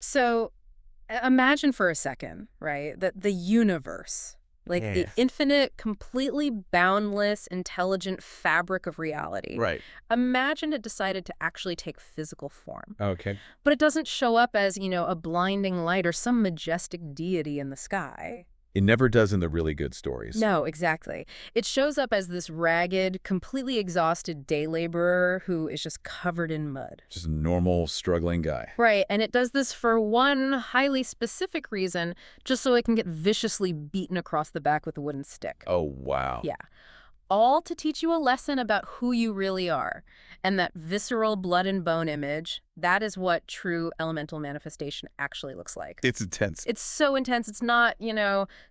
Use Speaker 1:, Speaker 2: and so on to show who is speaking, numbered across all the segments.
Speaker 1: So imagine for a second, right, that the universe, like the
Speaker 2: Yeah.
Speaker 1: infinite, completely boundless, intelligent fabric of reality,
Speaker 2: Right.
Speaker 1: imagine it decided to actually take physical form.
Speaker 2: Okay.
Speaker 1: But it doesn't show up as, a blinding light or some majestic deity in the sky.
Speaker 2: It never does in the really good stories.
Speaker 1: No, exactly. It shows up as this ragged, completely exhausted day laborer who is just covered in mud.
Speaker 2: Just a normal, struggling guy.
Speaker 1: Right, and it does this for one highly specific reason, just so it can get viciously beaten across the back with a wooden stick.
Speaker 2: Oh, wow.
Speaker 1: Yeah, all to teach you a lesson about who you really are. And that visceral blood and bone image, that is what true elemental manifestation actually looks like.
Speaker 2: It's intense.
Speaker 1: It's so intense. It's not,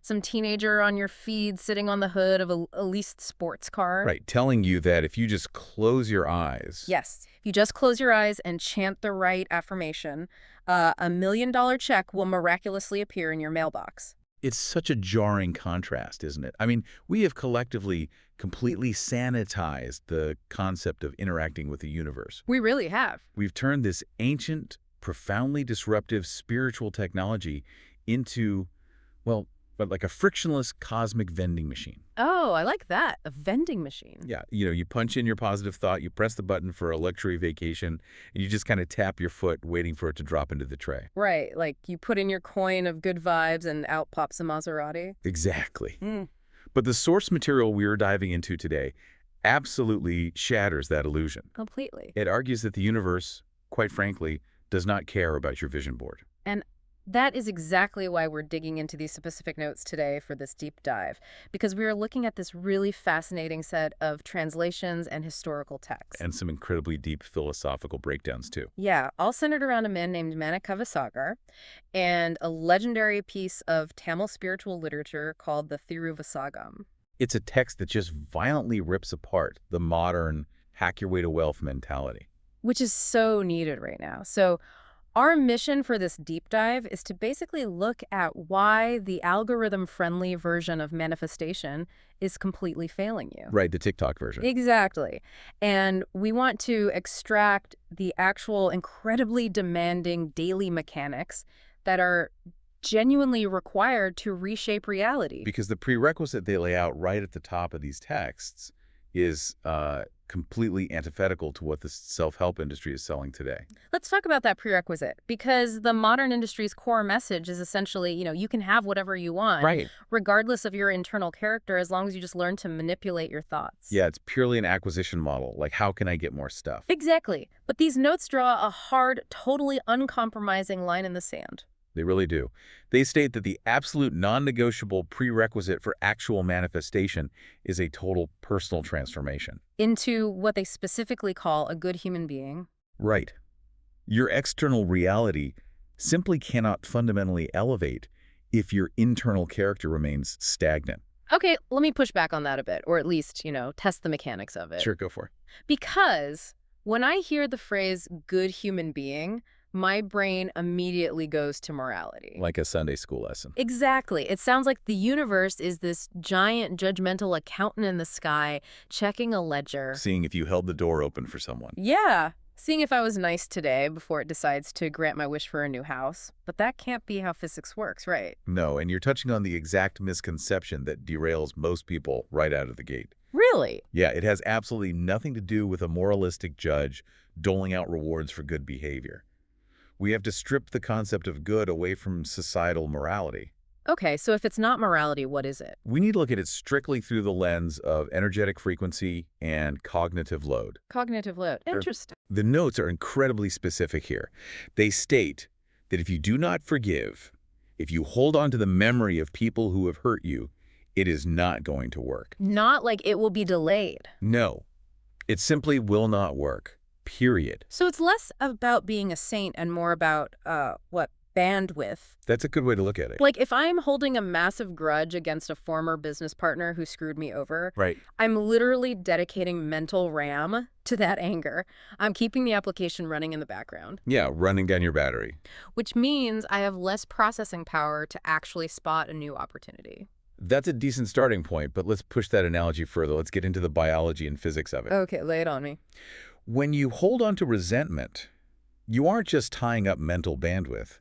Speaker 1: some teenager on your feed sitting on the hood of a leased sports car.
Speaker 2: Right. Telling you that if you just close your eyes.
Speaker 1: Yes. If you just close your eyes and chant the right affirmation, $1 million check will miraculously appear in your mailbox.
Speaker 2: It's such a jarring contrast, isn't it? I mean, we have collectively completely sanitized the concept of interacting with the universe.
Speaker 1: We really have.
Speaker 2: We've turned this ancient, profoundly disruptive spiritual technology into, well, but like a frictionless cosmic vending machine.
Speaker 1: Oh, I like that. A vending machine.
Speaker 2: Yeah, you punch in your positive thought, you press the button for a luxury vacation, and you just kind of tap your foot waiting for it to drop into the tray.
Speaker 1: Right. Like you put in your coin of good vibes and out pops a Maserati.
Speaker 2: Exactly.
Speaker 1: Mm.
Speaker 2: But the source material we're diving into today absolutely shatters that illusion.
Speaker 1: Completely.
Speaker 2: It argues that the universe, quite frankly, does not care about your vision board.
Speaker 1: And that is exactly why we're digging into these specific notes today for this deep dive, because we are looking at this really fascinating set of translations and historical texts.
Speaker 2: And some incredibly deep philosophical breakdowns, too.
Speaker 1: Yeah, all centered around a man named Manikavasagar and a legendary piece of Tamil spiritual literature called the Thiruvasagam.
Speaker 2: It's a text that just violently rips apart the modern hack your way to wealth mentality.
Speaker 1: Which is so needed right now. So our mission for this deep dive is to basically look at why the algorithm-friendly version of manifestation is completely failing you.
Speaker 2: Right, the TikTok version.
Speaker 1: Exactly. And we want to extract the actual incredibly demanding daily mechanics that are genuinely required to reshape reality.
Speaker 2: Because the prerequisite they lay out right at the top of these texts is completely antithetical to what the self-help industry is selling today.
Speaker 1: Let's talk about that prerequisite, because the modern industry's core message is essentially, you can have whatever you want,
Speaker 2: Right.
Speaker 1: regardless of your internal character, as long as you just learn to manipulate your thoughts.
Speaker 2: Yeah, it's purely an acquisition model. Like, how can I get more stuff?
Speaker 1: Exactly. But these notes draw a hard, totally uncompromising line in the sand.
Speaker 2: They really do. They state that the absolute non-negotiable prerequisite for actual manifestation is a total personal transformation.
Speaker 1: Into what they specifically call a good human being.
Speaker 2: Right. Your external reality simply cannot fundamentally elevate if your internal character remains stagnant.
Speaker 1: Okay, let me push back on that a bit, or at least, test the mechanics of it.
Speaker 2: Sure, go for it.
Speaker 1: Because when I hear the phrase good human being, my brain immediately goes to morality.
Speaker 2: Like a Sunday school lesson.
Speaker 1: Exactly. It sounds like the universe is this giant judgmental accountant in the sky checking a ledger.
Speaker 2: Seeing if you held the door open for someone.
Speaker 1: Yeah. Seeing if I was nice today before it decides to grant my wish for a new house. But that can't be how physics works, right?
Speaker 2: No, and you're touching on the exact misconception that derails most people right out of the gate.
Speaker 1: Really?
Speaker 2: Yeah, it has absolutely nothing to do with a moralistic judge doling out rewards for good behavior. We have to strip the concept of good away from societal morality.
Speaker 1: Okay, so if it's not morality, what is it?
Speaker 2: We need to look at it strictly through the lens of energetic frequency and cognitive load.
Speaker 1: Cognitive load. Interesting.
Speaker 2: The notes are incredibly specific here. They state that if you do not forgive, if you hold on to the memory of people who have hurt you, it is not going to work.
Speaker 1: Not like it will be delayed.
Speaker 2: No, it simply will not work. Period.
Speaker 1: So it's less about being a saint and more about, bandwidth.
Speaker 2: That's a good way to look at it.
Speaker 1: Like if I'm holding a massive grudge against a former business partner who screwed me over,
Speaker 2: Right.
Speaker 1: I'm literally dedicating mental RAM to that anger. I'm keeping the application running in the background.
Speaker 2: Yeah, running down your battery.
Speaker 1: Which means I have less processing power to actually spot a new opportunity.
Speaker 2: That's a decent starting point, but let's push that analogy further. Let's get into the biology and physics of it.
Speaker 1: Okay, lay it on me.
Speaker 2: When you hold on to resentment, you aren't just tying up mental bandwidth.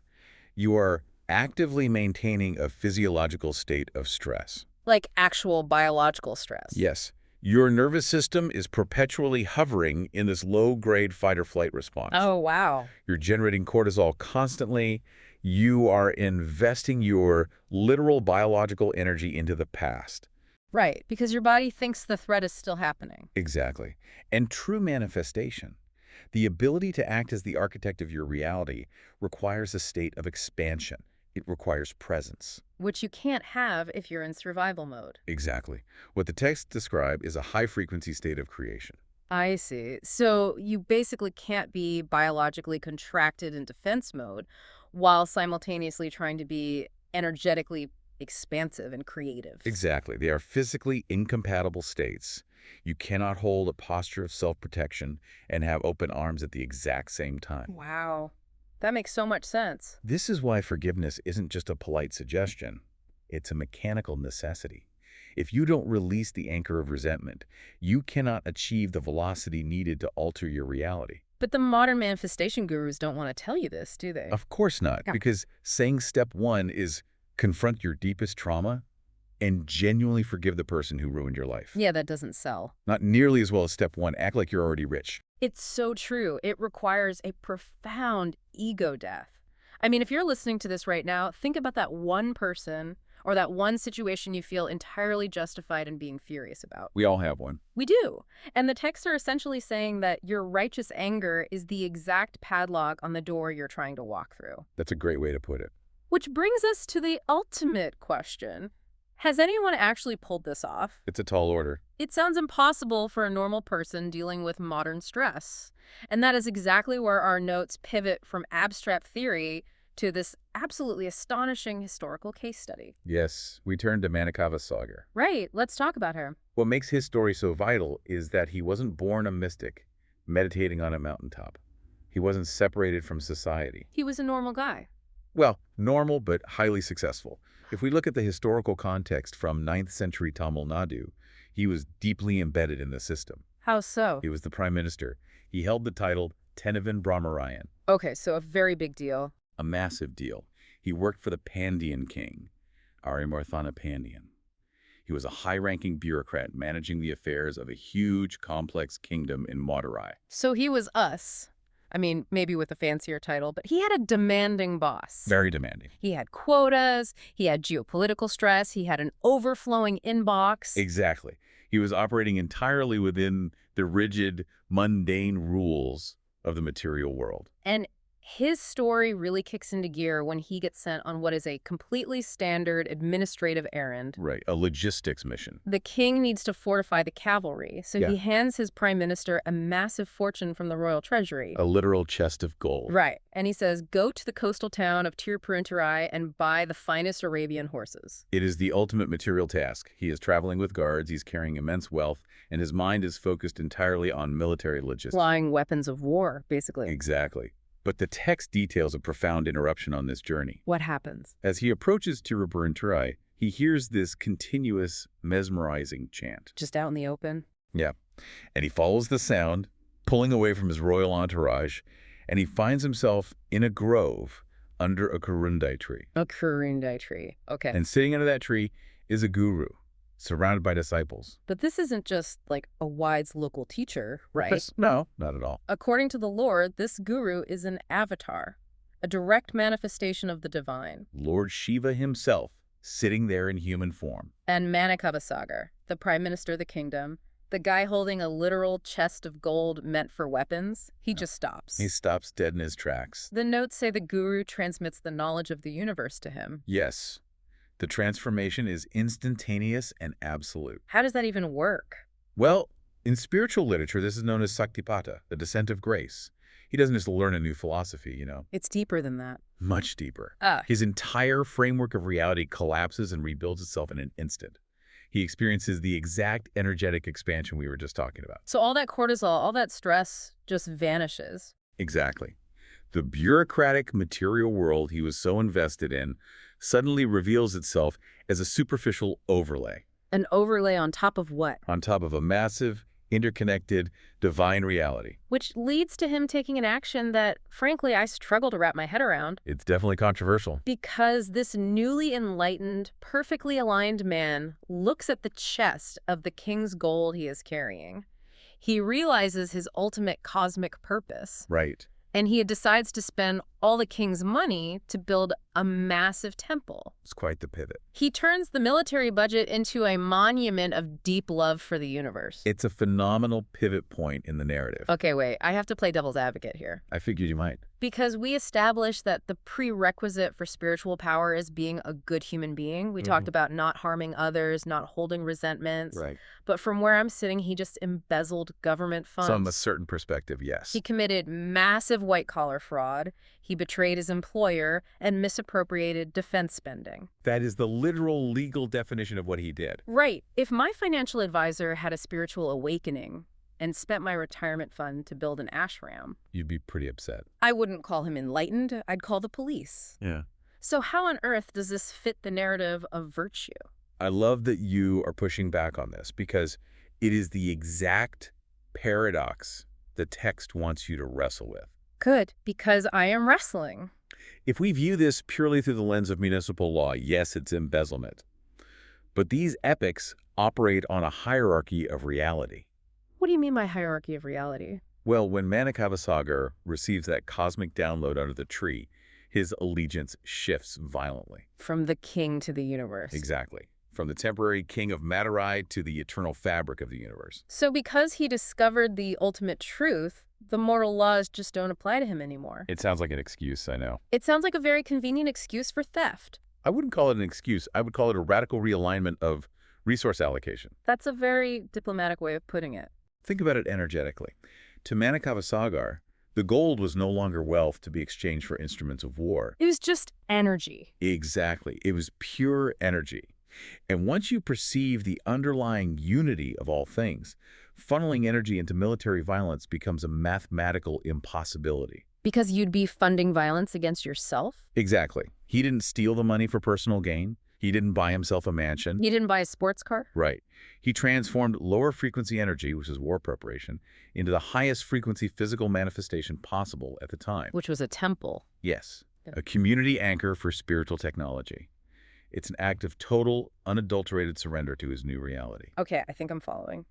Speaker 2: You are actively maintaining a physiological state of stress.
Speaker 1: Like actual biological stress.
Speaker 2: Yes, your nervous system is perpetually hovering in this low-grade fight-or-flight response.
Speaker 1: Oh, wow.
Speaker 2: You're generating cortisol constantly. You are investing your literal biological energy into the past.
Speaker 1: Right, because your body thinks the threat is still happening.
Speaker 2: Exactly. And true manifestation, the ability to act as the architect of your reality, requires a state of expansion. It requires presence.
Speaker 1: Which you can't have if you're in survival mode.
Speaker 2: Exactly. What the text describes is a high-frequency state of creation.
Speaker 1: I see. So you basically can't be biologically contracted in defense mode while simultaneously trying to be energetically expansive and creative.
Speaker 2: Exactly. They are physically incompatible states. You cannot hold a posture of self-protection and have open arms at the exact same time.
Speaker 1: Wow. That makes so much sense.
Speaker 2: This is why forgiveness isn't just a polite suggestion. It's a mechanical necessity. If you don't release the anchor of resentment, you cannot achieve the velocity needed to alter your reality.
Speaker 1: But the modern manifestation gurus don't want to tell you this, do they?
Speaker 2: Of course not,
Speaker 1: Yeah.
Speaker 2: because saying step one is confront your deepest trauma and genuinely forgive the person who ruined your life.
Speaker 1: Yeah, that doesn't sell.
Speaker 2: Not nearly as well as step one, act like you're already rich.
Speaker 1: It's so true. It requires a profound ego death. I mean, if you're listening to this right now, think about that one person or that one situation you feel entirely justified in being furious about.
Speaker 2: We all have one.
Speaker 1: We do. And the texts are essentially saying that your righteous anger is the exact padlock on the door you're trying to walk through.
Speaker 2: That's a great way to put it.
Speaker 1: Which brings us to the ultimate question. Has anyone actually pulled this off?
Speaker 2: It's a tall order.
Speaker 1: It sounds impossible for a normal person dealing with modern stress. And that is exactly where our notes pivot from abstract theory to this absolutely astonishing historical case study.
Speaker 2: Yes, we turn to Manikavasagar.
Speaker 1: Right, let's talk about her.
Speaker 2: What makes his story so vital is that he wasn't born a mystic, meditating on a mountaintop. He wasn't separated from society.
Speaker 1: He was a normal guy.
Speaker 2: Well, normal but highly successful. If we look at the historical context from 9th century Tamil Nadu, he was deeply embedded in the system.
Speaker 1: How so?
Speaker 2: He was the prime minister. He held the title Tenavan Brahmarayan,
Speaker 1: Okay, so a very big deal.
Speaker 2: a massive deal. He worked for the Pandyan king, Arimarthana Pandyan. He was a high-ranking bureaucrat managing the affairs of a huge, complex kingdom in Madurai.
Speaker 1: So he was us. I mean, maybe with a fancier title, but he had a demanding boss.
Speaker 2: Very demanding.
Speaker 1: He had quotas, he had geopolitical stress, he had an overflowing inbox.
Speaker 2: Exactly. He was operating entirely within the rigid, mundane rules of the material world.
Speaker 1: And his story really kicks into gear when he gets sent on what is a completely standard administrative errand.
Speaker 2: Right, a logistics mission.
Speaker 1: The king needs to fortify the cavalry, so
Speaker 2: Yeah.
Speaker 1: he hands his prime minister a massive fortune from the royal treasury.
Speaker 2: A literal chest of gold.
Speaker 1: Right, and he says, go to the coastal town of Tirupurunturai and buy the finest Arabian horses.
Speaker 2: It is the ultimate material task. He is traveling with guards, he's carrying immense wealth, and his mind is focused entirely on military logistics.
Speaker 1: Flying weapons of war, basically.
Speaker 2: Exactly. But the text details a profound interruption on this journey.
Speaker 1: What happens?
Speaker 2: As he approaches Tirupurunturai, he hears this continuous, mesmerizing chant.
Speaker 1: Just out in the open?
Speaker 2: Yeah. And he follows the sound, pulling away from his royal entourage, and he finds himself in a grove under a kurundai tree.
Speaker 1: A kurundai tree. Okay.
Speaker 2: And sitting under that tree is a guru, surrounded by disciples.
Speaker 1: But this isn't just like a wise local teacher, right?
Speaker 2: No, not at all.
Speaker 1: According to the lore, this guru is an avatar, a direct manifestation of the divine.
Speaker 2: Lord Shiva himself, sitting there in human form.
Speaker 1: And Manikavasagar, the prime minister of the kingdom, the guy holding a literal chest of gold meant for weapons, he just stops.
Speaker 2: He stops dead in his tracks.
Speaker 1: The notes say the guru transmits the knowledge of the universe to him.
Speaker 2: Yes, the transformation is instantaneous and absolute.
Speaker 1: How does that even work?
Speaker 2: Well, in spiritual literature, this is known as Saktipata, the descent of grace. He doesn't just learn a new philosophy,
Speaker 1: It's deeper than that.
Speaker 2: much deeper.
Speaker 1: Ah,
Speaker 2: His entire framework of reality collapses and rebuilds itself in an instant. He experiences the exact energetic expansion we were just talking about.
Speaker 1: so all that cortisol, all that stress just vanishes.
Speaker 2: Exactly. The bureaucratic material world he was so invested in suddenly reveals itself as a superficial overlay
Speaker 1: An overlay on top of what?
Speaker 2: on top of a massive, interconnected, divine reality.
Speaker 1: Which leads to him taking an action that, frankly, I struggle to wrap my head around.
Speaker 2: It's definitely controversial.
Speaker 1: Because this newly enlightened, perfectly aligned man looks at the chest of the king's gold he is carrying. He realizes his ultimate cosmic purpose.
Speaker 2: Right.
Speaker 1: And he decides to spend all the king's money to build a massive temple.
Speaker 2: It's quite the pivot.
Speaker 1: He turns the military budget into a monument of deep love for the universe.
Speaker 2: It's a phenomenal pivot point in the narrative.
Speaker 1: Okay, wait, I have to play devil's advocate here.
Speaker 2: I figured you might.
Speaker 1: Because we established that the prerequisite for spiritual power is being a good human being. We talked about not harming others, not holding resentments.
Speaker 2: Right.
Speaker 1: But from where I'm sitting, he just embezzled government funds.
Speaker 2: From a certain perspective, yes.
Speaker 1: He committed massive white-collar fraud. He betrayed his employer and misappropriated defense spending.
Speaker 2: That is the literal legal definition of what he did.
Speaker 1: Right. If my financial advisor had a spiritual awakening and spent my retirement fund to build an ashram,
Speaker 2: You'd be pretty upset.
Speaker 1: I wouldn't call him enlightened. I'd call the police.
Speaker 2: Yeah.
Speaker 1: So how on earth does this fit the narrative of virtue?
Speaker 2: I love that you are pushing back on this because it is the exact paradox the text wants you to wrestle with.
Speaker 1: Good, because I am wrestling.
Speaker 2: If we view this purely through the lens of municipal law, yes, it's embezzlement. But these epics operate on a hierarchy of reality.
Speaker 1: What do you mean by hierarchy of reality?
Speaker 2: Well, when Manikavasagar receives that cosmic download under the tree, his allegiance shifts violently.
Speaker 1: From the king to the universe.
Speaker 2: Exactly. From the temporary king of Madurai to the eternal fabric of the universe.
Speaker 1: So because he discovered the ultimate truth, the mortal laws just don't apply to him anymore.
Speaker 2: It sounds like an excuse, I know.
Speaker 1: It sounds like a very convenient excuse for theft.
Speaker 2: I wouldn't call it an excuse. I would call it a radical realignment of resource allocation.
Speaker 1: That's a very diplomatic way of putting it.
Speaker 2: Think about it energetically. To Manikavasagar, the gold was no longer wealth to be exchanged for instruments of war.
Speaker 1: It was just energy.
Speaker 2: Exactly. It was pure energy. And once you perceive the underlying unity of all things, funneling energy into military violence becomes a mathematical impossibility.
Speaker 1: Because you'd be funding violence against yourself?
Speaker 2: Exactly. He didn't steal the money for personal gain. He didn't buy himself a mansion.
Speaker 1: You didn't buy a sports car?
Speaker 2: Right. He transformed lower frequency energy, which is war preparation, into the highest frequency physical manifestation possible at the time.
Speaker 1: Which was a temple.
Speaker 2: Yes. A community anchor for spiritual technology. It's an act of total, unadulterated surrender to his new reality.
Speaker 1: Okay, I think I'm following.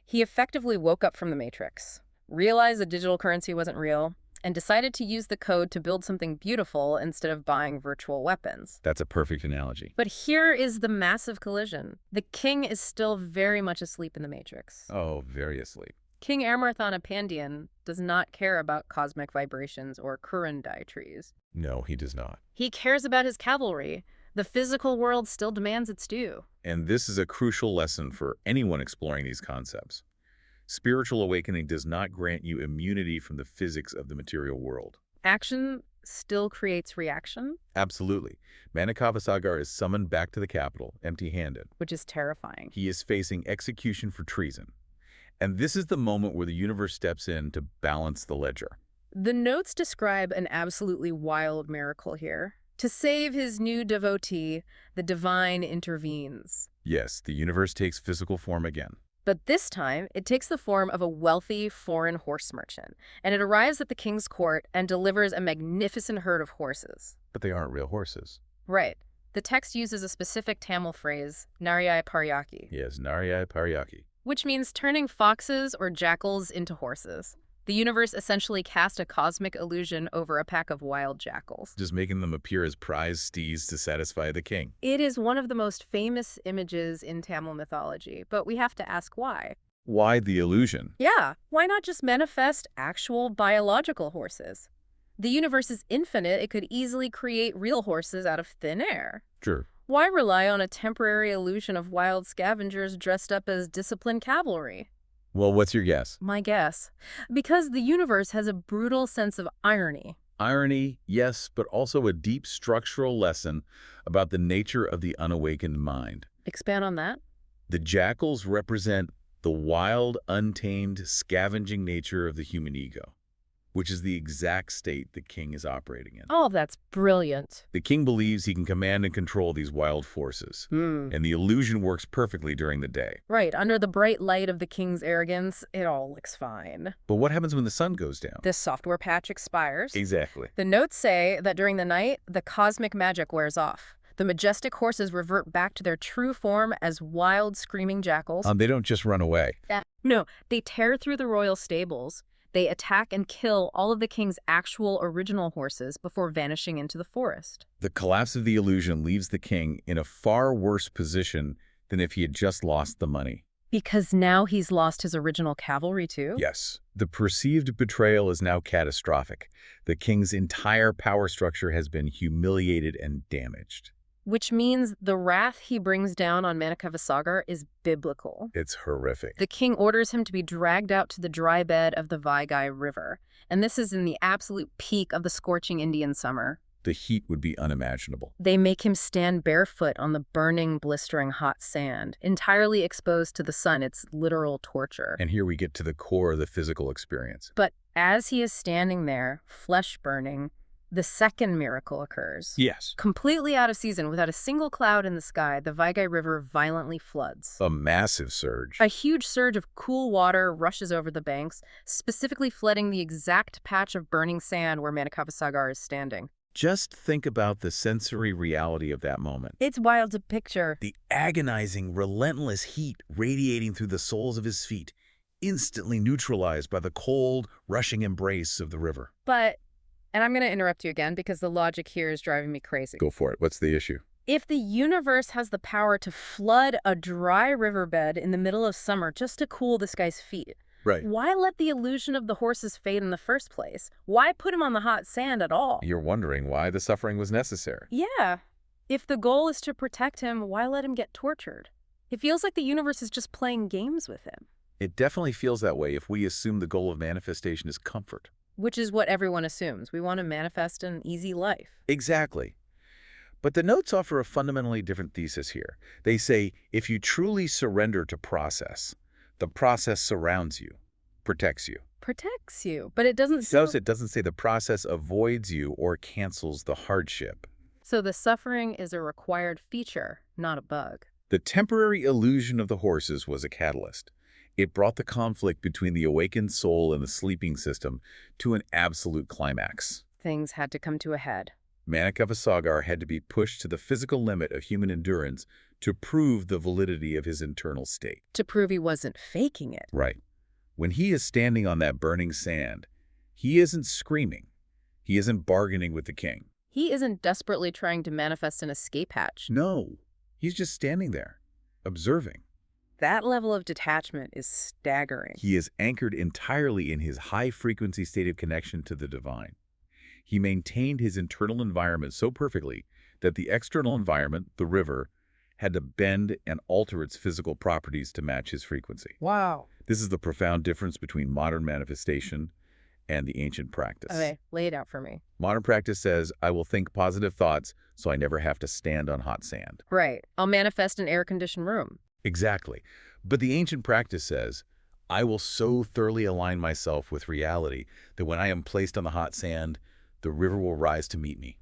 Speaker 1: He effectively woke up from the Matrix, realized the digital currency wasn't real, and decided to use the code to build something beautiful instead of buying virtual weapons.
Speaker 2: That's a perfect analogy.
Speaker 1: But here is the massive collision. The king is still very much asleep in the Matrix.
Speaker 2: Oh, very asleep.
Speaker 1: King Amarthana Pandian does not care about cosmic vibrations or Kurundai trees.
Speaker 2: No, he does not.
Speaker 1: He cares about his cavalry. The physical world still demands its due.
Speaker 2: And this is a crucial lesson for anyone exploring these concepts. Spiritual awakening does not grant you immunity from the physics of the material world.
Speaker 1: Action still creates reaction?
Speaker 2: Absolutely. Manikavasagar is summoned back to the capital, empty-handed.
Speaker 1: Which is terrifying.
Speaker 2: He is facing execution for treason. And this is the moment where the universe steps in to balance the ledger.
Speaker 1: The notes describe an absolutely wild miracle here. To save his new devotee, the divine intervenes.
Speaker 2: Yes, the universe takes physical form again.
Speaker 1: But this time, it takes the form of a wealthy foreign horse merchant, and it arrives at the king's court and delivers a magnificent herd of horses.
Speaker 2: But they aren't real horses.
Speaker 1: Right. The text uses a specific Tamil phrase, Nariyai Paryaki.
Speaker 2: Yes, Nariyai Paryaki.
Speaker 1: Which means turning foxes or jackals into horses. The universe essentially cast a cosmic illusion over a pack of wild jackals.
Speaker 2: Just making them appear as prize steeds to satisfy the king.
Speaker 1: It is one of the most famous images in Tamil mythology, but we have to ask why.
Speaker 2: Why the illusion?
Speaker 1: Yeah, why not just manifest actual biological horses? The universe is infinite. It could easily create real horses out of thin air.
Speaker 2: Sure.
Speaker 1: Why rely on a temporary illusion of wild scavengers dressed up as disciplined cavalry?
Speaker 2: Well, what's your guess?
Speaker 1: My guess. Because the universe has a brutal sense of irony.
Speaker 2: Irony, yes, but also a deep structural lesson about the nature of the unawakened mind.
Speaker 1: Expand on that.
Speaker 2: The jackals represent the wild, untamed, scavenging nature of the human ego. which is the exact state the king is operating in.
Speaker 1: Oh, that's brilliant.
Speaker 2: The king believes he can command and control these wild forces, and the illusion works perfectly during the day.
Speaker 1: Right, under the bright light of the king's arrogance, it all looks fine.
Speaker 2: But what happens when the sun goes down?
Speaker 1: This software patch expires.
Speaker 2: Exactly.
Speaker 1: The notes say that during the night, the cosmic magic wears off. The majestic horses revert back to their true form as wild, screaming jackals.
Speaker 2: They don't just run away.
Speaker 1: No, they tear through the royal stables. They attack and kill all of the king's actual original horses before vanishing into the forest.
Speaker 2: The collapse of the illusion leaves the king in a far worse position than if he had just lost the money.
Speaker 1: Because now he's lost his original cavalry too?
Speaker 2: Yes. The perceived betrayal is now catastrophic. The king's entire power structure has been humiliated and damaged.
Speaker 1: Which means the wrath he brings down on Manikavasagar is biblical.
Speaker 2: It's horrific.
Speaker 1: The king orders him to be dragged out to the dry bed of the Vaigai River. And this is in the absolute peak of the scorching Indian summer.
Speaker 2: The heat would be unimaginable.
Speaker 1: They make him stand barefoot on the burning, blistering hot sand, entirely exposed to the sun. It's literal torture.
Speaker 2: And here we get to the core of the physical experience.
Speaker 1: But as he is standing there, flesh burning, the second miracle occurs.
Speaker 2: Yes.
Speaker 1: Completely out of season, without a single cloud in the sky, the Vaigai River violently floods.
Speaker 2: A massive surge.
Speaker 1: A huge surge of cool water rushes over the banks, specifically flooding the exact patch of burning sand where Manikavasagar is standing.
Speaker 2: Just think about the sensory reality of that moment.
Speaker 1: It's wild to picture.
Speaker 2: The agonizing, relentless heat radiating through the soles of his feet, instantly neutralized by the cold, rushing embrace of the river.
Speaker 1: But, and I'm going to interrupt you again because the logic here is driving me crazy.
Speaker 2: Go for it. What's the issue?
Speaker 1: If the universe has the power to flood a dry riverbed in the middle of summer just to cool this guy's feet,
Speaker 2: Right.
Speaker 1: why let the illusion of the horses fade in the first place? Why put him on the hot sand at all?
Speaker 2: You're wondering why the suffering was necessary.
Speaker 1: Yeah. If the goal is to protect him, why let him get tortured? It feels like the universe is just playing games with him.
Speaker 2: It definitely feels that way if we assume the goal of manifestation is comfort.
Speaker 1: Which is what everyone assumes. We want to manifest an easy life.
Speaker 2: Exactly. But the notes offer a fundamentally different thesis here. They say, if you truly surrender to process, the process surrounds you, protects you.
Speaker 1: Protects you, but it doesn't
Speaker 2: It doesn't say the process avoids you or cancels the hardship.
Speaker 1: So the suffering is a required feature, not a bug.
Speaker 2: The temporary illusion of the horses was a catalyst. It brought the conflict between the awakened soul and the sleeping system to an absolute climax.
Speaker 1: Things had to come to a head.
Speaker 2: Manikavasagar had to be pushed to the physical limit of human endurance to prove the validity of his internal state.
Speaker 1: To prove he wasn't faking it.
Speaker 2: Right. When he is standing on that burning sand, he isn't screaming. He isn't bargaining with the king.
Speaker 1: He isn't desperately trying to manifest an escape hatch.
Speaker 2: No, he's just standing there, observing.
Speaker 1: That level of detachment is staggering.
Speaker 2: He is anchored entirely in his high-frequency state of connection to the divine. He maintained his internal environment so perfectly that the external environment, the river, had to bend and alter its physical properties to match his frequency.
Speaker 1: Wow.
Speaker 2: This is the profound difference between modern manifestation and the ancient practice.
Speaker 1: Okay, lay it out for me.
Speaker 2: Modern practice says, I will think positive thoughts so I never have to stand on hot sand.
Speaker 1: Right. I'll manifest an air-conditioned room.
Speaker 2: Exactly. But the ancient practice says, I will so thoroughly align myself with reality that when I am placed on the hot sand, the river will rise to meet me.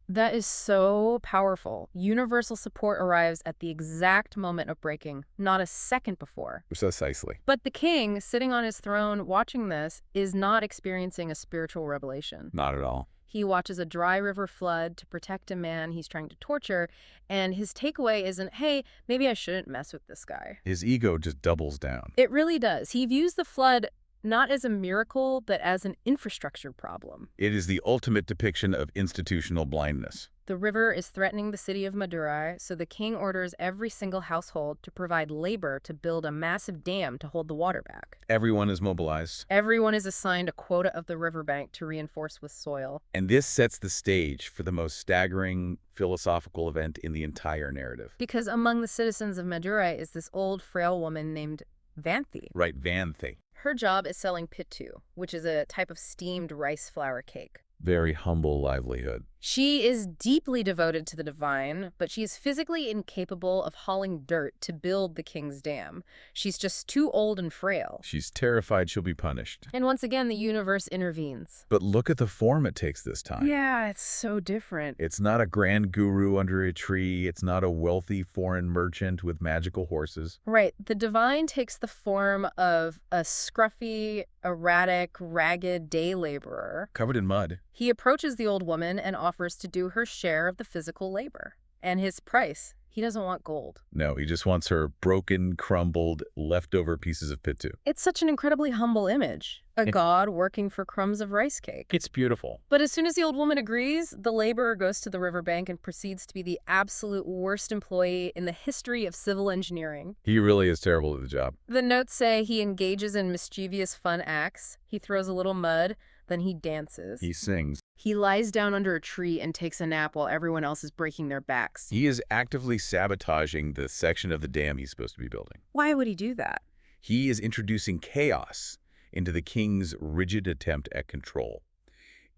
Speaker 1: That is so powerful. Universal support arrives at the exact moment of breaking, not a second before.
Speaker 2: Precisely.
Speaker 1: But the king, sitting on his throne watching this, is not experiencing a spiritual revelation.
Speaker 2: Not at all.
Speaker 1: He watches a dry river flood to protect a man he's trying to torture, and his takeaway isn't, hey, maybe I shouldn't mess with this guy.
Speaker 2: His ego just doubles down.
Speaker 1: It really does. He views the flood not as a miracle, but as an infrastructure problem.
Speaker 2: It is the ultimate depiction of institutional blindness.
Speaker 1: The river is threatening the city of Madurai, so the king orders every single household to provide labor to build a massive dam to hold the water back.
Speaker 2: Everyone is mobilized.
Speaker 1: Everyone is assigned a quota of the riverbank to reinforce with soil.
Speaker 2: And this sets the stage for the most staggering philosophical event in the entire narrative.
Speaker 1: Because among the citizens of Madurai is this old, frail woman named Vanthi.
Speaker 2: Right, Vanthi.
Speaker 1: Her job is selling pittu, which is a type of steamed rice flour cake.
Speaker 2: Very humble livelihood.
Speaker 1: She is deeply devoted to the divine, but she is physically incapable of hauling dirt to build the king's dam. She's just too old and frail.
Speaker 2: She's terrified she'll be punished.
Speaker 1: And once again, the universe intervenes.
Speaker 2: But look at the form it takes this time.
Speaker 1: Yeah, it's so different.
Speaker 2: It's not a grand guru under a tree. It's not a wealthy foreign merchant with magical horses.
Speaker 1: Right. The divine takes the form of a scruffy, erratic, ragged day laborer.
Speaker 2: Covered in mud.
Speaker 1: He approaches the old woman and offers to do her share of the physical labor. And his price, he doesn't want gold.
Speaker 2: No, he just wants her broken, crumbled, leftover pieces of pitu.
Speaker 1: It's such an incredibly humble image. A god working for crumbs of rice cake.
Speaker 2: It's beautiful.
Speaker 1: But as soon as the old woman agrees, the laborer goes to the riverbank and proceeds to be the absolute worst employee in the history of civil engineering.
Speaker 2: He really is terrible at the job.
Speaker 1: The notes say he engages in mischievous fun acts. He throws a little mud, then he dances.
Speaker 2: He sings.
Speaker 1: He lies down under a tree and takes a nap while everyone else is breaking their backs.
Speaker 2: He is actively sabotaging the section of the dam he's supposed to be building.
Speaker 1: Why would he do that?
Speaker 2: He is introducing chaos into the king's rigid attempt at control.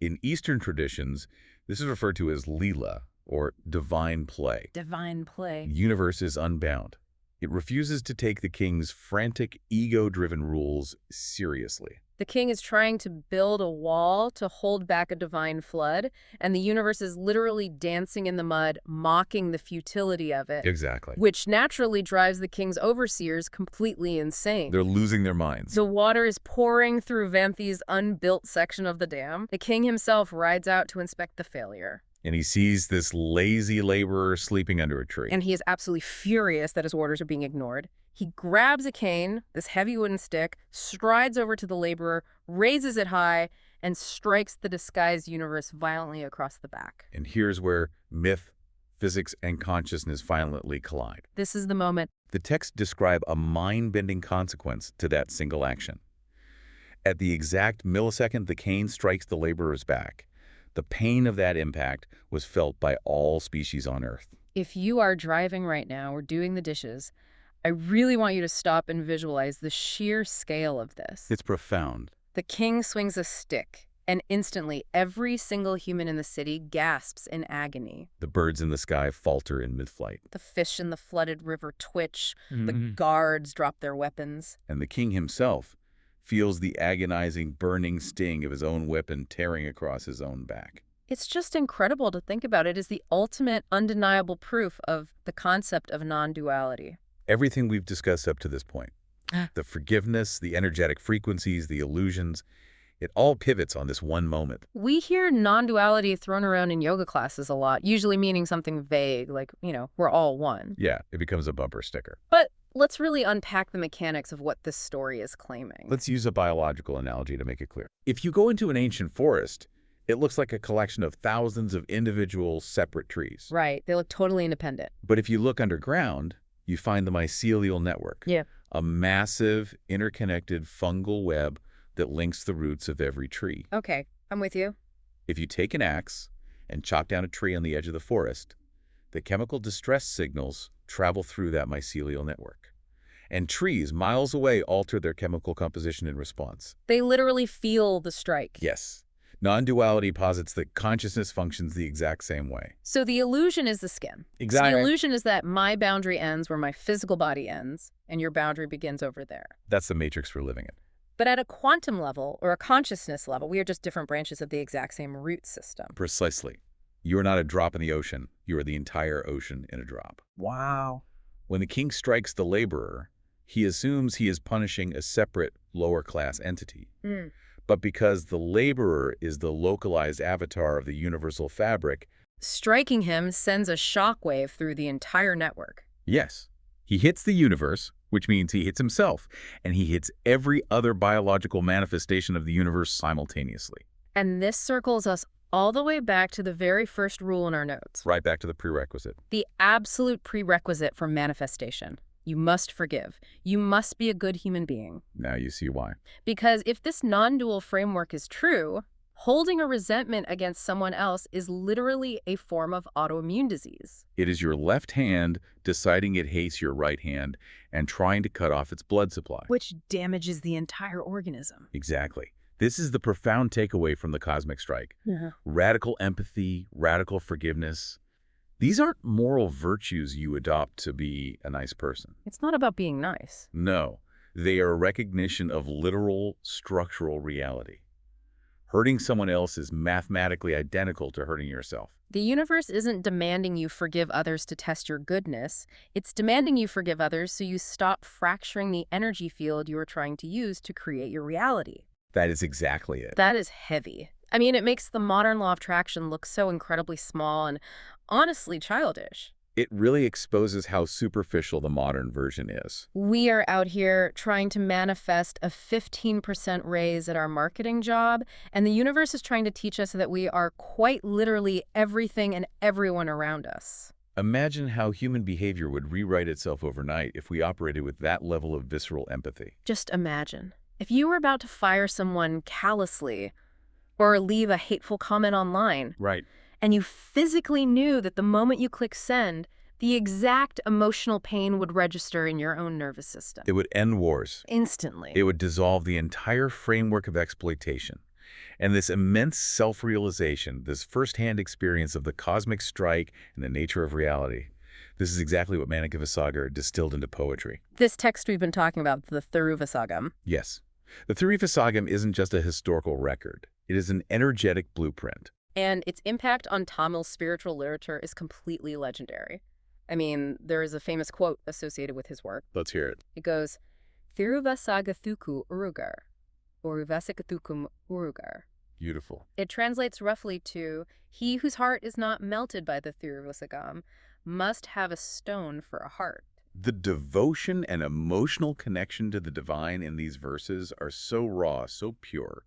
Speaker 2: In Eastern traditions, this is referred to as Leela, or divine play.
Speaker 1: Divine play.
Speaker 2: The universe is unbound. It refuses to take the king's frantic, ego-driven rules seriously.
Speaker 1: The king is trying to build a wall to hold back a divine flood, and the universe is literally dancing in the mud, mocking the futility of it.
Speaker 2: Exactly.
Speaker 1: Which naturally drives the king's overseers completely insane.
Speaker 2: They're losing their minds.
Speaker 1: The water is pouring through Vanthi's unbuilt section of the dam. The king himself rides out to inspect the failure.
Speaker 2: And he sees this lazy laborer sleeping under a tree.
Speaker 1: And he is absolutely furious that his orders are being ignored. He grabs a cane, this heavy wooden stick, strides over to the laborer, raises it high, and strikes the disguised universe violently across the back.
Speaker 2: And here's where myth, physics, and consciousness violently collide.
Speaker 1: This is the moment.
Speaker 2: The texts describe a mind-bending consequence to that single action. At the exact millisecond the cane strikes the laborer's back, the pain of that impact was felt by all species on Earth.
Speaker 1: If you are driving right now or doing the dishes, I really want you to stop and visualize the sheer scale of this.
Speaker 2: It's profound.
Speaker 1: The king swings a stick, and instantly every single human in the city gasps in agony.
Speaker 2: The birds in the sky falter in mid-flight.
Speaker 1: The fish in the flooded river twitch. The guards drop their weapons.
Speaker 2: And the king himself feels the agonizing, burning sting of his own weapon tearing across his own back.
Speaker 1: It's just incredible to think about. It is the ultimate, undeniable proof of the concept of non-duality.
Speaker 2: Everything we've discussed up to this point, the forgiveness, the energetic frequencies, the illusions, it all pivots on this one moment.
Speaker 1: We hear non-duality thrown around in yoga classes a lot, usually meaning something vague, like, we're all one.
Speaker 2: Yeah, it becomes a bumper sticker.
Speaker 1: But let's really unpack the mechanics of what this story is claiming.
Speaker 2: Let's use a biological analogy to make it clear. If you go into an ancient forest, it looks like a collection of thousands of individual separate trees.
Speaker 1: Right. They look totally independent.
Speaker 2: But if you look underground, you find the mycelial network.
Speaker 1: Yeah.
Speaker 2: A massive, interconnected fungal web that links the roots of every tree.
Speaker 1: Okay, I'm with you.
Speaker 2: If you take an axe and chop down a tree on the edge of the forest, the chemical distress signals travel through that mycelial network. And trees miles away alter their chemical composition in response.
Speaker 1: They literally feel the strike.
Speaker 2: Yes. Non-duality posits that consciousness functions the exact same way.
Speaker 1: So the illusion is the skin.
Speaker 2: Exactly.
Speaker 1: So the illusion is that my boundary ends where my physical body ends, and your boundary begins over there.
Speaker 2: That's the matrix we're living in.
Speaker 1: But at a quantum level, or a consciousness level, we are just different branches of the exact same root system.
Speaker 2: Precisely. You are not a drop in the ocean. You are the entire ocean in a drop.
Speaker 1: Wow.
Speaker 2: When the king strikes the laborer, he assumes he is punishing a separate, lower-class entity. But because the laborer is the localized avatar of the universal fabric,
Speaker 1: striking him sends a shockwave through the entire network.
Speaker 2: Yes, he hits the universe, which means he hits himself, and he hits every other biological manifestation of the universe simultaneously.
Speaker 1: And this circles us all the way back to the very first rule in our notes.
Speaker 2: Right back to the prerequisite.
Speaker 1: The absolute prerequisite for manifestation. You must forgive. You must be a good human being.
Speaker 2: Now you see why.
Speaker 1: Because if this non-dual framework is true, holding a resentment against someone else is literally a form of autoimmune disease.
Speaker 2: It is your left hand deciding it hates your right hand and trying to cut off its blood supply.
Speaker 1: Which damages the entire organism.
Speaker 2: Exactly. This is the profound takeaway from the cosmic strike.
Speaker 1: Yeah.
Speaker 2: Radical empathy, radical forgiveness. These aren't moral virtues you adopt to be a nice person.
Speaker 1: It's not about being nice.
Speaker 2: No, they are a recognition of literal, structural reality. Hurting someone else is mathematically identical to hurting yourself.
Speaker 1: The universe isn't demanding you forgive others to test your goodness. It's demanding you forgive others so you stop fracturing the energy field you are trying to use to create your reality.
Speaker 2: That is exactly it.
Speaker 1: That is heavy. I mean, it makes the modern law of attraction look so incredibly small and honestly childish.
Speaker 2: It really exposes how superficial the modern version is.
Speaker 1: We are out here trying to manifest a 15% raise at our marketing job, and the universe is trying to teach us that we are quite literally everything and everyone around us.
Speaker 2: Imagine how human behavior would rewrite itself overnight if we operated with that level of visceral empathy.
Speaker 1: Just imagine. If you were about to fire someone callously or leave a hateful comment online,
Speaker 2: Right.
Speaker 1: and you physically knew that the moment you click send, the exact emotional pain would register in your own nervous system.
Speaker 2: It would end wars.
Speaker 1: Instantly.
Speaker 2: It would dissolve the entire framework of exploitation. And this immense self-realization, this firsthand experience of the cosmic strike and the nature of reality, this is exactly what Manikavasagar distilled into poetry.
Speaker 1: This text we've been talking about, the Thiruvasagam.
Speaker 2: Yes. The Thiruvasagam isn't just a historical record. It is an energetic blueprint.
Speaker 1: And its impact on Tamil spiritual literature is completely legendary. I mean, there is a famous quote associated with his work.
Speaker 2: Let's hear it.
Speaker 1: It goes, Thiruvasagathuku urugar, or Vasikathukum urugar.
Speaker 2: Beautiful.
Speaker 1: It translates roughly to, he whose heart is not melted by the Thiruvasagam must have a stone for a heart.
Speaker 2: The devotion and emotional connection to the divine in these verses are so raw, so pure.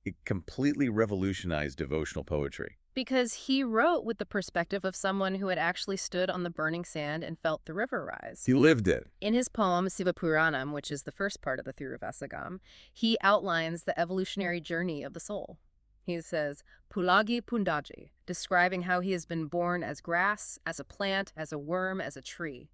Speaker 2: It completely revolutionized devotional poetry.
Speaker 1: Because he wrote with the perspective of someone who had actually stood on the burning sand and felt the river rise.
Speaker 2: He lived it.
Speaker 1: In his poem, Sivapuranam, which is the first part of the Thiruvasagam, he outlines the evolutionary journey of the soul. He says, Pulagi Pundaji, describing how he has been born as grass, as a plant, as a worm, as a tree,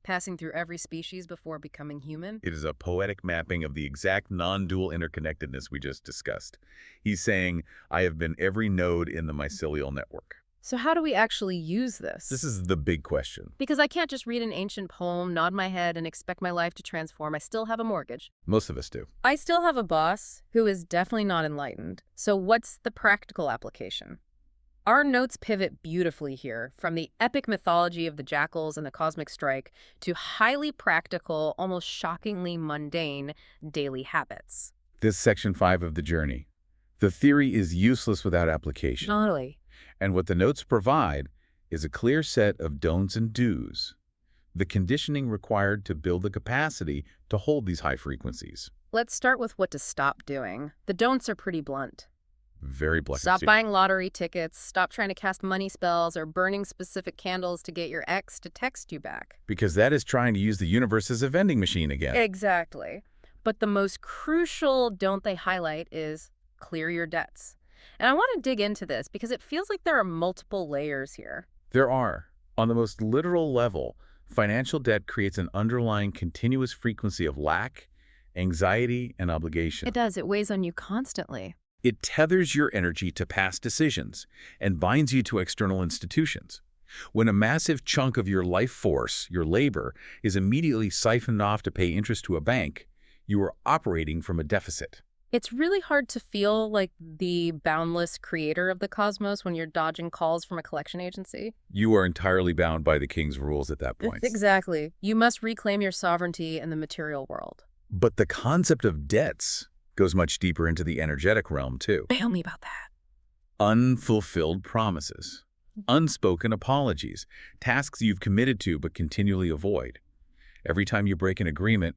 Speaker 1: passing through every species before becoming human.
Speaker 2: It is a poetic mapping of the exact non-dual interconnectedness we just discussed. He's saying, I have been every node in the mycelial network.
Speaker 1: So how do we actually use this?
Speaker 2: This is the big question.
Speaker 1: Because I can't just read an ancient poem, nod my head, and expect my life to transform. I still have a mortgage.
Speaker 2: Most of us do.
Speaker 1: I still have a boss who is definitely not enlightened. So what's the practical application? Our notes pivot beautifully here, from the epic mythology of the jackals and the cosmic strike to highly practical, almost shockingly mundane daily habits.
Speaker 2: This section 5 of the journey. The theory is useless without application.
Speaker 1: Totally.
Speaker 2: And what the notes provide is a clear set of don'ts and do's, the conditioning required to build the capacity to hold these high frequencies.
Speaker 1: Let's start with what to stop doing. The don'ts are pretty blunt.
Speaker 2: Very blunt.
Speaker 1: Stop buying lottery tickets, stop trying to cast money spells, or burning specific candles to get your ex to text you back.
Speaker 2: Because that is trying to use the universe as a vending machine again.
Speaker 1: Exactly. But the most crucial don't they highlight is clear your debts. And I want to dig into this because it feels like there are multiple layers here.
Speaker 2: There are. On the most literal level, financial debt creates an underlying continuous frequency of lack, anxiety, and obligation.
Speaker 1: It does. It weighs on you constantly.
Speaker 2: It tethers your energy to past decisions and binds you to external institutions. When a massive chunk of your life force, your labor, is immediately siphoned off to pay interest to a bank, you are operating from a deficit.
Speaker 1: It's really hard to feel like the boundless creator of the cosmos when you're dodging calls from a collection agency.
Speaker 2: You are entirely bound by the king's rules at that point.
Speaker 1: Exactly. You must reclaim your sovereignty in the material world.
Speaker 2: But the concept of debts goes much deeper into the energetic realm, too.
Speaker 1: Tell me about that.
Speaker 2: Unfulfilled promises, unspoken apologies, tasks you've committed to but continually avoid. Every time you break an agreement,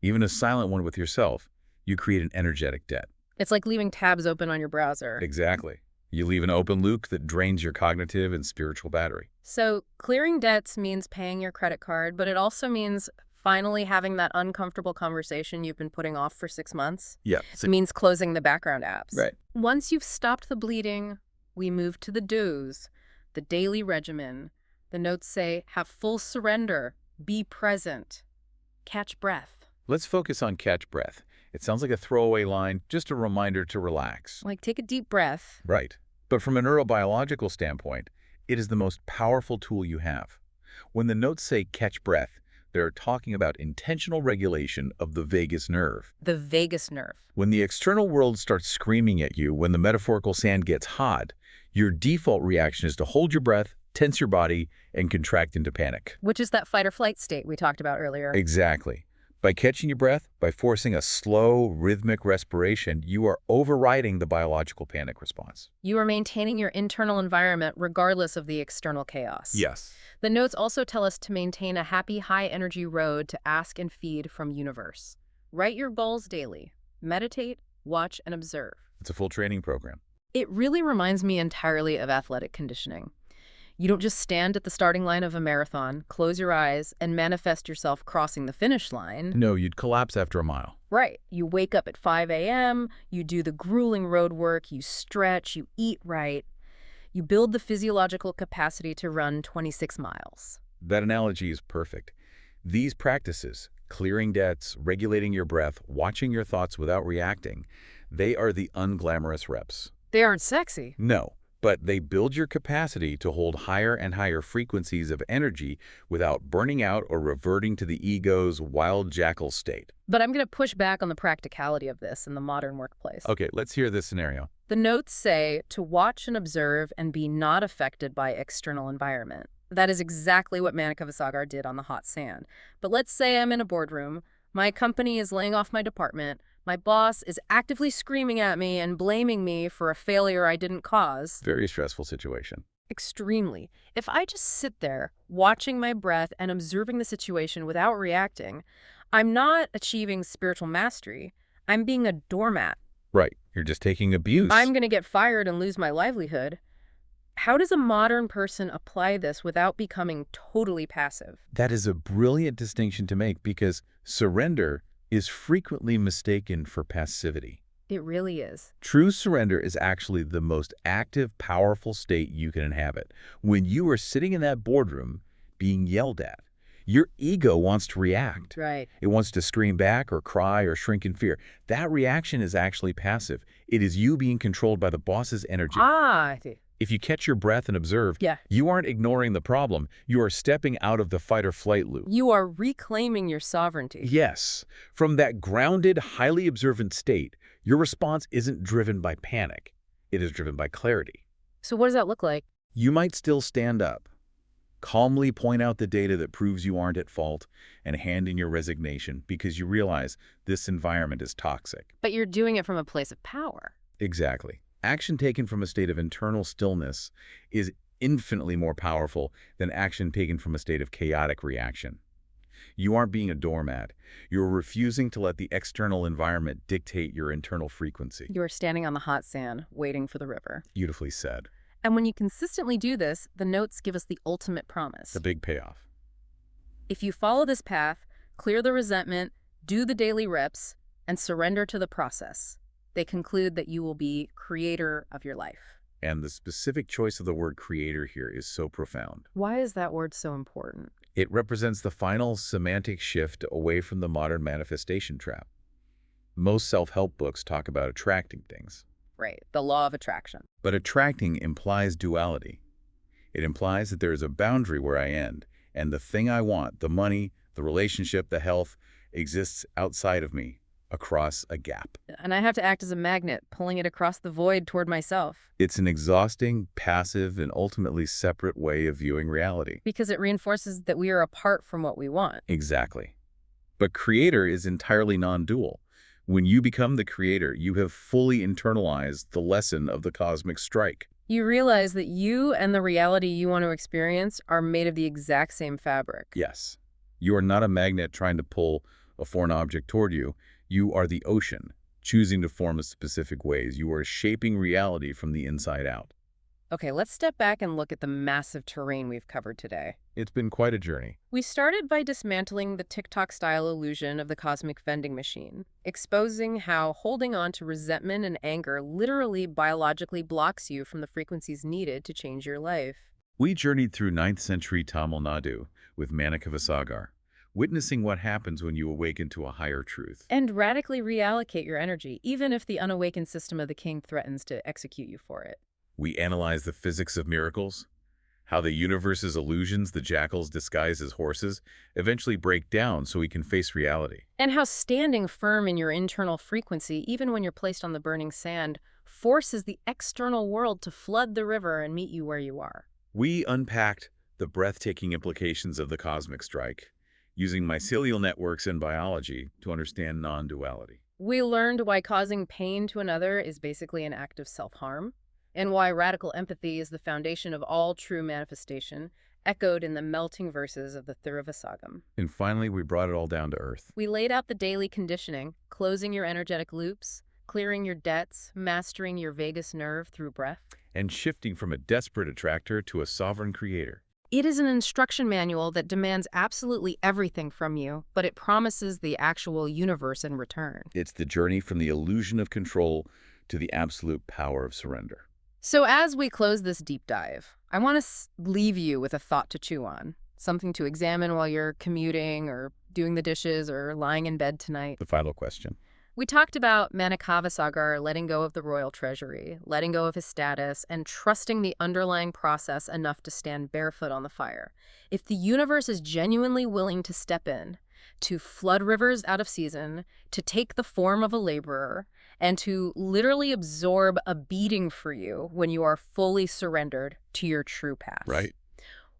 Speaker 2: even a silent one with yourself, you create an energetic debt.
Speaker 1: It's like leaving tabs open on your browser.
Speaker 2: Exactly. You leave an open loop that drains your cognitive and spiritual battery.
Speaker 1: So clearing debts means paying your credit card, but it also means finally having that uncomfortable conversation you've been putting off for 6 months.
Speaker 2: Yeah.
Speaker 1: It means closing the background apps.
Speaker 2: Right.
Speaker 1: Once you've stopped the bleeding, we move to the do's, the daily regimen. The notes say, have full surrender, be present, catch breath.
Speaker 2: Let's focus on catch breath. It sounds like a throwaway line, just a reminder to relax.
Speaker 1: Like, take a deep breath.
Speaker 2: Right. But from a neurobiological standpoint, it is the most powerful tool you have. When the notes say catch breath, they're talking about intentional regulation of the vagus nerve.
Speaker 1: The vagus nerve.
Speaker 2: When the external world starts screaming at you, when the metaphorical sand gets hot, your default reaction is to hold your breath, tense your body, and contract into panic.
Speaker 1: Which is that fight or flight state we talked about earlier.
Speaker 2: Exactly. By catching your breath, by forcing a slow, rhythmic respiration, you are overriding the biological panic response.
Speaker 1: You are maintaining your internal environment regardless of the external chaos.
Speaker 2: Yes.
Speaker 1: The notes also tell us to maintain a happy, high-energy road to ask and feed from universe. Write your goals daily. Meditate, watch, and observe.
Speaker 2: It's a full training program.
Speaker 1: It really reminds me entirely of athletic conditioning. You don't just stand at the starting line of a marathon, close your eyes, and manifest yourself crossing the finish line.
Speaker 2: No, you'd collapse after a mile.
Speaker 1: Right. You wake up at 5 a.m., you do the grueling road work, you stretch, you eat right. You build the physiological capacity to run 26 miles.
Speaker 2: That analogy is perfect. These practices, clearing debts, regulating your breath, watching your thoughts without reacting, they are the unglamorous reps.
Speaker 1: They aren't sexy.
Speaker 2: No, but they build your capacity to hold higher and higher frequencies of energy without burning out or reverting to the ego's wild jackal state.
Speaker 1: But I'm going to push back on the practicality of this in the modern workplace.
Speaker 2: Okay, let's hear this scenario.
Speaker 1: The notes say to watch and observe and be not affected by external environment. That is exactly what Manikavasagar did on the hot sand. But let's say I'm in a boardroom, my company is laying off my department, my boss is actively screaming at me and blaming me for a failure I didn't cause.
Speaker 2: Very stressful situation.
Speaker 1: Extremely. If I just sit there, watching my breath and observing the situation without reacting, I'm not achieving spiritual mastery. I'm being a doormat.
Speaker 2: Right, you're just taking abuse.
Speaker 1: I'm going to get fired and lose my livelihood. How does a modern person apply this without becoming totally passive?
Speaker 2: That is a brilliant distinction to make because surrender is frequently mistaken for passivity.
Speaker 1: It really is.
Speaker 2: True surrender is actually the most active, powerful state you can inhabit. When you are sitting in that boardroom being yelled at, your ego wants to react.
Speaker 1: Right.
Speaker 2: It wants to scream back or cry or shrink in fear. That reaction is actually passive. It is you being controlled by the boss's energy.
Speaker 1: I see.
Speaker 2: If you catch your breath and observe,
Speaker 1: Yeah.
Speaker 2: you aren't ignoring the problem. You are stepping out of the fight or flight loop.
Speaker 1: You are reclaiming your sovereignty.
Speaker 2: Yes. From that grounded, highly observant state, your response isn't driven by panic. It is driven by clarity.
Speaker 1: So what does that look like?
Speaker 2: You might still stand up, calmly point out the data that proves you aren't at fault, and hand in your resignation because you realize this environment is toxic.
Speaker 1: But you're doing it from a place of power.
Speaker 2: Exactly. Action taken from a state of internal stillness is infinitely more powerful than action taken from a state of chaotic reaction. You aren't being a doormat. You're refusing to let the external environment dictate your internal frequency.
Speaker 1: You're standing on the hot sand, waiting for the river.
Speaker 2: Beautifully said.
Speaker 1: And when you consistently do this, the notes give us the ultimate promise.
Speaker 2: The big payoff.
Speaker 1: If you follow this path, clear the resentment, do the daily reps, and surrender to the process, they conclude that you will be creator of your life.
Speaker 2: And the specific choice of the word creator here is so profound.
Speaker 1: Why is that word so important?
Speaker 2: It represents the final semantic shift away from the modern manifestation trap. Most self-help books talk about attracting things.
Speaker 1: Right, the law of attraction.
Speaker 2: But attracting implies duality. It implies that there is a boundary where I end, and the thing I want, the money, the relationship, the health, exists outside of me, across a gap.
Speaker 1: And I have to act as a magnet, pulling it across the void toward myself.
Speaker 2: It's an exhausting, passive, and ultimately separate way of viewing reality.
Speaker 1: Because it reinforces that we are apart from what we want.
Speaker 2: Exactly. But creator is entirely non-dual. When you become the creator, you have fully internalized the lesson of the cosmic strike.
Speaker 1: You realize that you and the reality you want to experience are made of the exact same fabric.
Speaker 2: Yes. You are not a magnet trying to pull a foreign object toward you. You are the ocean, choosing to form in specific ways. You are shaping reality from the inside out.
Speaker 1: Okay, let's step back and look at the massive terrain we've covered today.
Speaker 2: It's been quite a journey.
Speaker 1: We started by dismantling the TikTok-style illusion of the cosmic vending machine, exposing how holding on to resentment and anger literally biologically blocks you from the frequencies needed to change your life.
Speaker 2: We journeyed through 9th century Tamil Nadu with Manikavasagar, witnessing what happens when you awaken to a higher truth.
Speaker 1: And radically reallocate your energy, even if the unawakened system of the king threatens to execute you for it.
Speaker 2: We analyze the physics of miracles, how the universe's illusions the jackals disguise as horses eventually break down so we can face reality.
Speaker 1: And how standing firm in your internal frequency, even when you're placed on the burning sand, forces the external world to flood the river and meet you where you are.
Speaker 2: We unpacked the breathtaking implications of the cosmic strike, using mycelial networks and biology to understand non-duality.
Speaker 1: We learned why causing pain to another is basically an act of self-harm, and why radical empathy is the foundation of all true manifestation, echoed in the melting verses of the Thiruvasagam.
Speaker 2: And finally, we brought it all down to earth.
Speaker 1: We laid out the daily conditioning, closing your energetic loops, clearing your debts, mastering your vagus nerve through breath.
Speaker 2: And shifting from a desperate attractor to a sovereign creator.
Speaker 1: It is an instruction manual that demands absolutely everything from you, but it promises the actual universe in return.
Speaker 2: It's the journey from the illusion of control to the absolute power of surrender.
Speaker 1: So as we close this deep dive, I want to leave you with a thought to chew on, something to examine while you're commuting or doing the dishes or lying in bed tonight.
Speaker 2: The final question.
Speaker 1: We talked about Manikavasagar letting go of the royal treasury, letting go of his status, and trusting the underlying process enough to stand barefoot on the fire. If the universe is genuinely willing to step in, to flood rivers out of season, to take the form of a laborer, and to literally absorb a beating for you when you are fully surrendered to your true path.
Speaker 2: Right.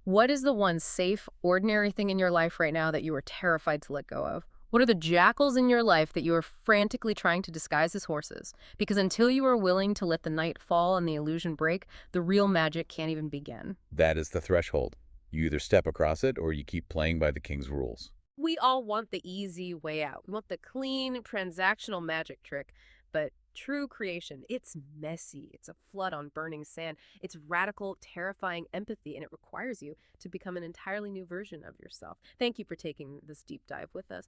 Speaker 1: What is the one safe, ordinary thing in your life right now that you are terrified to let go of? What are the jackals in your life that you are frantically trying to disguise as horses? Because until you are willing to let the night fall and the illusion break, the real magic can't even begin.
Speaker 2: That is the threshold. You either step across it or you keep playing by the king's rules.
Speaker 1: We all want the easy way out. We want the clean, transactional magic trick. But true creation, it's messy. It's a flood on burning sand. It's radical, terrifying empathy, and it requires you to become an entirely new version of yourself. Thank you for taking this deep dive with us.